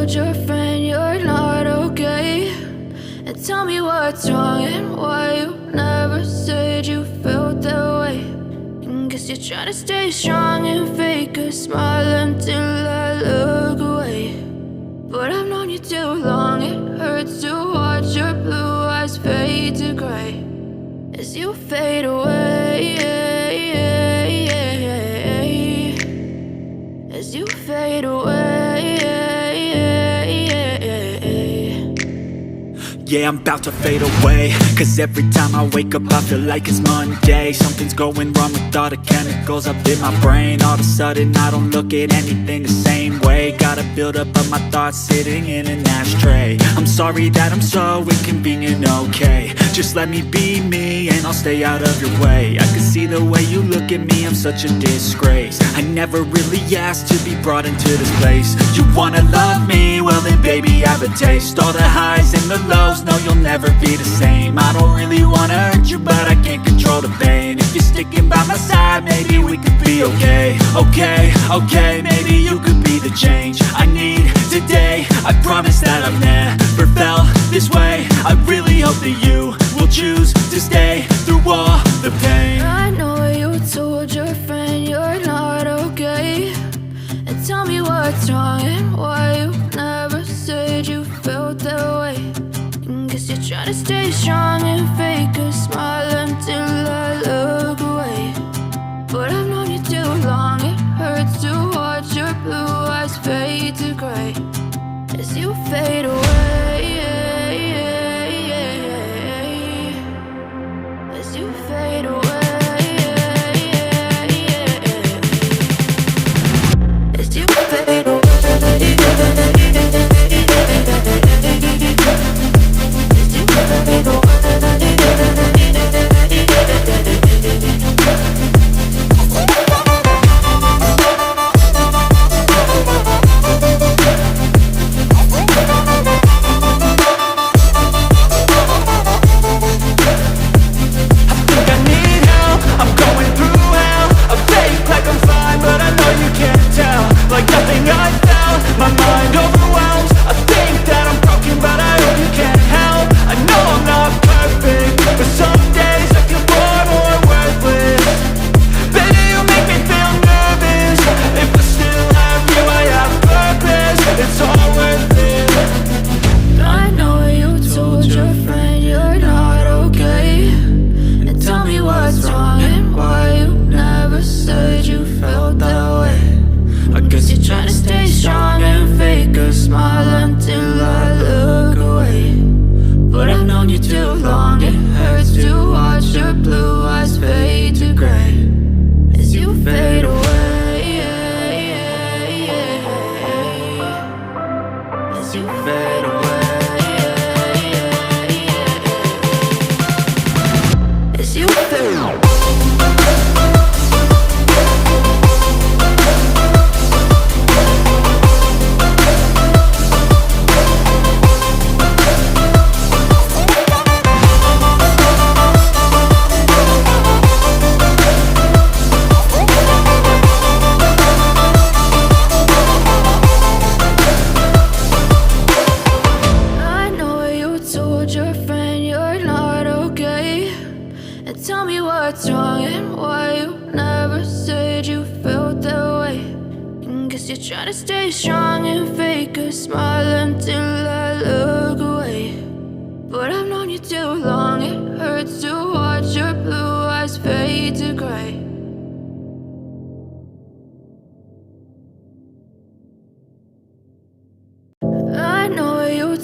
told your friend you're not okay? And tell me what's wrong and why you never said you felt that way. And guess you're trying to stay strong and fake a smile until I look away. But I've known you too long, it hurts to watch your blue eyes fade to gray as you fade away, as you fade away. Yeah, I'm about to fade away, cause every time I wake up I feel like it's Monday. Something's going wrong with all the chemicals up in my brain. All of a sudden I don't look at anything the same way. Got a buildup of my thoughts sitting in an ashtray. I'm sorry that I'm so inconvenient, okay? Just let me be me and I'll stay out of your way. I can see the way you look at me, I'm such a disgrace. I never really asked to be brought into this place. You wanna love me? Well then baby have a taste. All the highs and the lows, no you'll never be the same. I don't really wanna hurt you but I can't control the pain. If you're sticking by my side maybe we could be okay. Okay, maybe you could be the change I need today. I promise that I've never felt this way. I really hope that you will choose to stay through all the pain. I know you told your friend you're not okay. And tell me what's wrong and why you never said you felt that way. And guess you're trying to stay strong and fake a smile until I look away. But I've known you too long, it hurts to watch your blue eyes fade to gray as you fade away, as you fade away, as you fade away.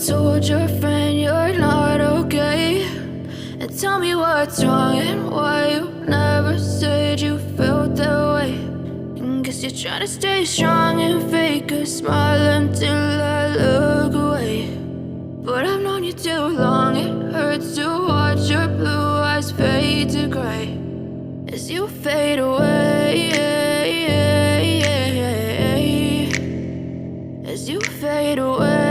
Told your friend you're not okay. And tell me what's wrong and why you never said you felt that way. And guess you're trying to stay strong and fake a smile until I look away. But I've known you too long, it hurts to watch your blue eyes fade to gray as you fade away, as you fade away.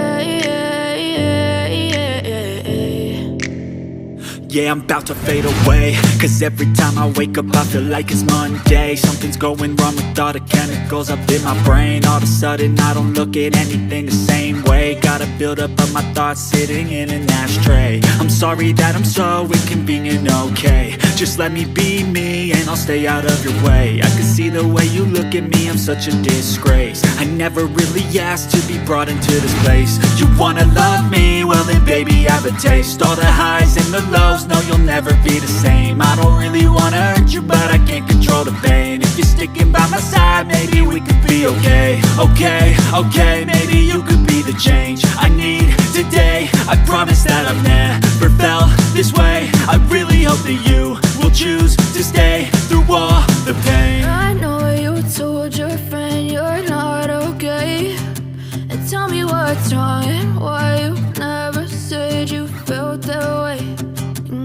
Yeah, I'm about to fade away, cause every time I wake up I feel like it's Monday. Something's going wrong with all the chemicals up in my brain. All of a sudden I don't look at anything the same way. way. Got a buildup of my thoughts sitting in an ashtray. I'm sorry that I'm so inconvenient, okay. Just let me be me and I'll stay out of your way. I can see the way you look at me, I'm such a disgrace. I never really asked to be brought into this place. You wanna love me? Well then baby, have a taste. All the highs and the lows, no you'll never be the same. I don't really wanna hurt you, but I can't control the pain. If you're sticking by my side, maybe we could be okay. Okay, maybe you could be the change I need today. I promise that I've never felt this way. I really hope that you will choose to stay through all the pain. I know you told your friend you're not okay, and tell me what's wrong and why you never said you felt that way.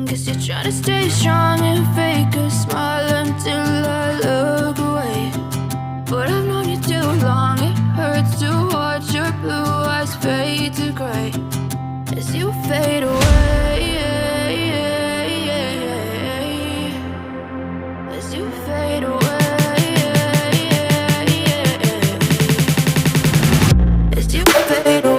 Guess you're trying to stay strong and fake a smile until I look away. But I've known you too long, it hurts to watch your blue eyes fade to gray as you fade away. As you fade away. As you fade away.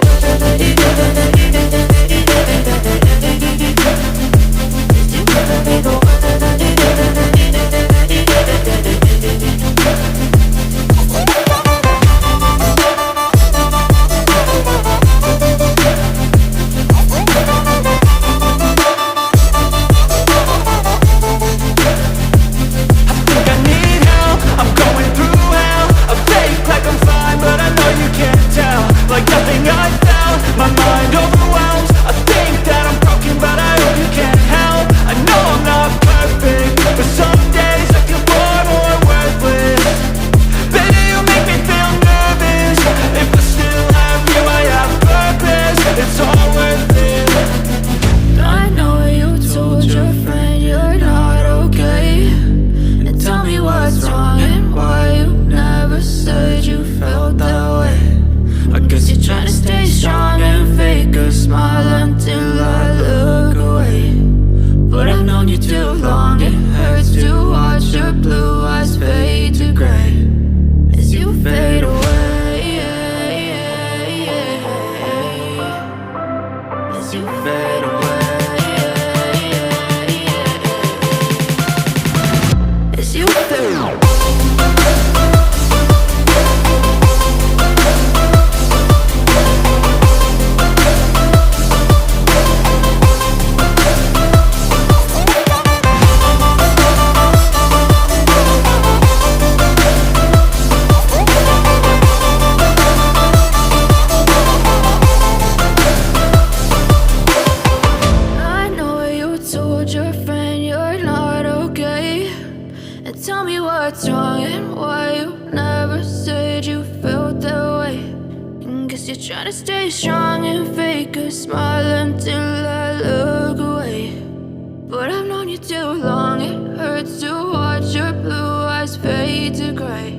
Trying to stay strong and fake a smile until I look away. But I've known you too long, it hurts to watch your blue eyes fade to gray